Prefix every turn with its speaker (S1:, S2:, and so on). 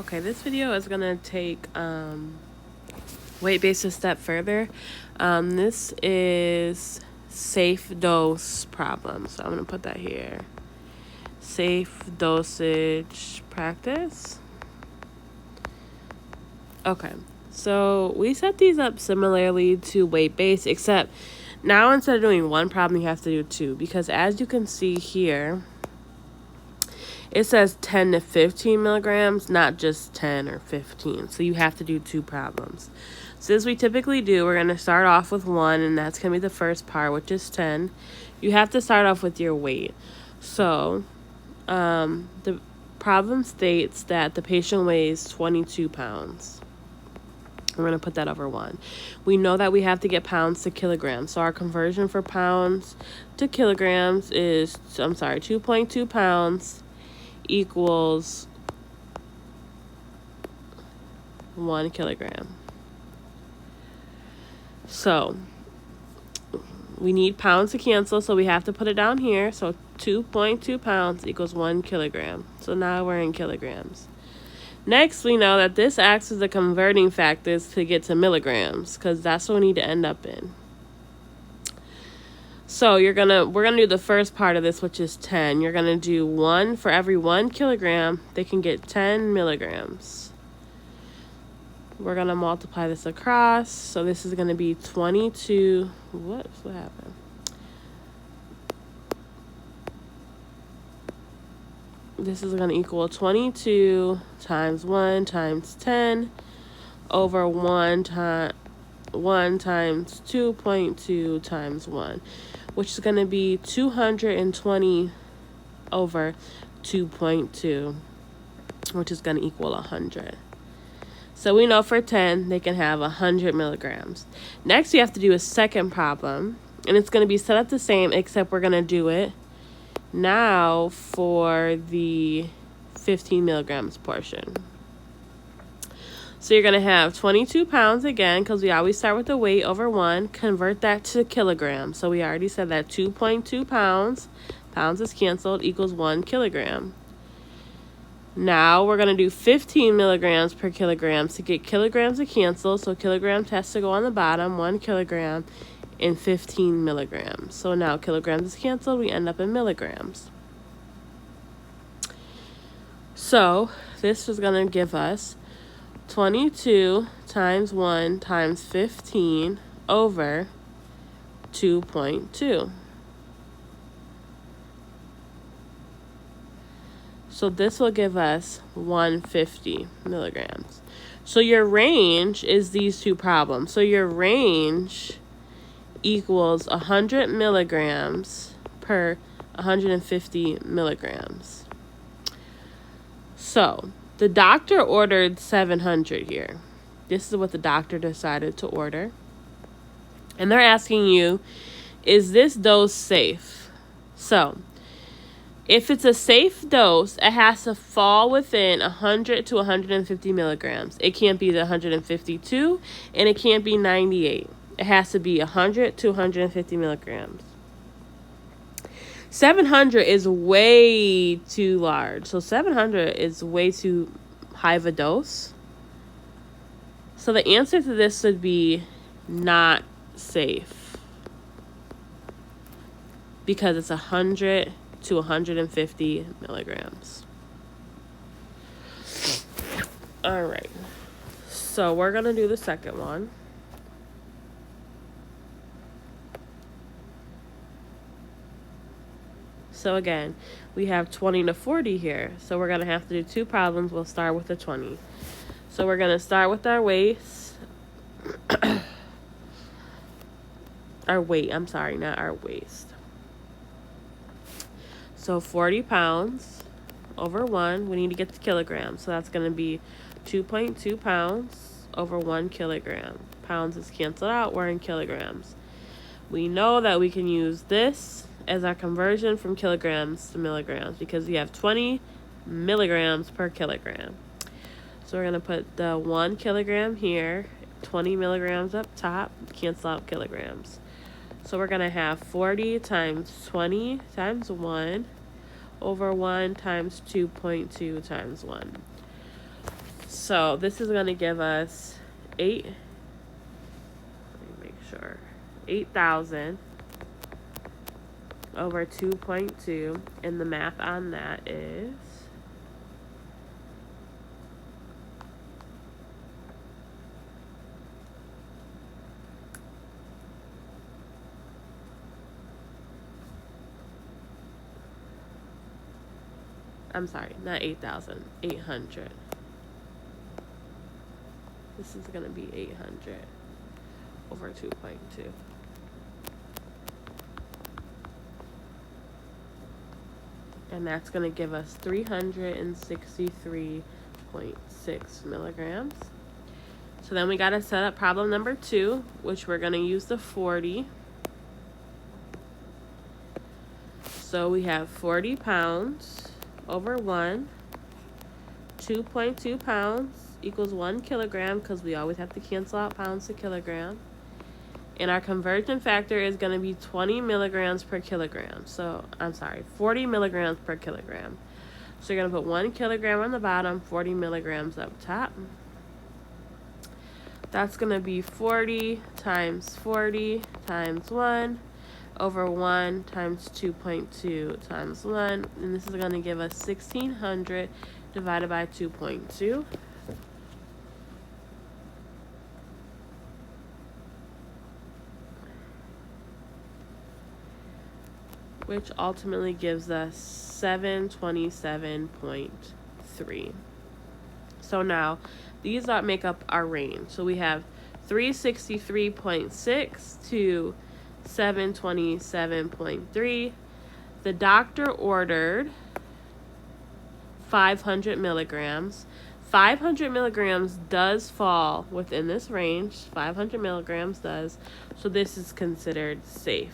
S1: Okay, this video is gonna take weight based a step further. This is safe dose problem, so I'm gonna put that here. Safe dosage practice. Okay, so we set these up similarly to weight based, except now instead of doing one problem, you have to do two, because as you can see here, it says 10 to 15 milligrams, not just 10 or 15. So you have to do two problems. So as we typically do, we're going to start off with one, and that's going to be the first part, which is 10. You have to start off with your weight. So the problem states that the patient weighs 22 pounds. We're going to put that over 1. We know that we have to get pounds to kilograms. So our conversion for pounds to kilograms is, 2.2 pounds equals 1 kilogram. So we need pounds to cancel, so we have to put it down here. So 2.2 pounds equals 1 kilogram. So now we're in kilograms. Next, we know that this acts as the converting factors to get to milligrams, because that's what we need to end up in. So we're gonna do the first part of this, which is 10. You're gonna do 1 for every 1 kilogram. They can get 10 milligrams. We're gonna multiply this across. So this is gonna be 22. What happened? This is gonna equal 22 times 1 times 10 over 1 times 2.2 times 1, which is going to be 220 over 2.2, which is going to equal 100. So we know for 10, they can have 100 milligrams. Next, we have to do a second problem, and it's going to be set up the same, except we're going to do it now for the 15 milligrams portion. So you're going to have 22 pounds again, because we always start with the weight over 1. Convert that to kilograms. So we already said that 2.2 pounds, pounds is canceled, equals 1 kilogram. Now we're going to do 15 milligrams per kilogram to get kilograms to cancel. So kilograms has to go on the bottom, 1 kilogram and 15 milligrams. So now kilograms is canceled, we end up in milligrams. So this is going to give us 22 times 1 times 15 over 2.2. So this will give us 150 milligrams. So your range is these two problems. So your range equals 100 milligrams per 150 milligrams. So the doctor ordered 700 here. This is what the doctor decided to order. And they're asking you, is this dose safe? So if it's a safe dose, it has to fall within 100 to 150 milligrams. It can't be the 152, and it can't be 98. It has to be 100 to 150 milligrams. 700 is way too large. So 700 is way too high of a dose. So the answer to this would be not safe, because it's 100 to 150 milligrams. All right. So we're going to do the second one. So again, we have 20 to 40 here. So we're going to have to do two problems. We'll start with the 20. So we're going to start with our weights. Not our waist. So 40 pounds over 1, we need to get to kilograms. So that's going to be 2.2 pounds over 1 kilogram. Pounds is canceled out, we're in kilograms. We know that we can use this as our conversion from kilograms to milligrams, because we have 20 milligrams per kilogram. So we're going to put the 1 kilogram here, 20 milligrams up top, cancel out kilograms. So we're going to have 40 times 20 times 1 over 1 times 2.2 times 1. So this is going to give us 8,000 over 2.2, and the math on that is I'm sorry, not 8,000, 800. This is going to be 800 over 2.2. And that's going to give us 363.6 milligrams. So then we got to set up problem number 2, which we're going to use the 40. So we have 40 pounds over 1. 2.2 pounds equals 1 kilogram, because we always have to cancel out pounds to kilogram. And our conversion factor is going to be 20 milligrams per kilogram. So, I'm sorry, 40 milligrams per kilogram. So you're going to put 1 kilogram on the bottom, 40 milligrams up top. That's going to be 40 times 1 over 1 times 2.2 times 1. And this is going to give us 1,600 divided by 2.2. Which ultimately gives us 727.3. So now these make up our range. So we have 363.6 to 727.3. The doctor ordered 500 milligrams. 500 milligrams does fall within this range. 500 milligrams does. So this is considered safe.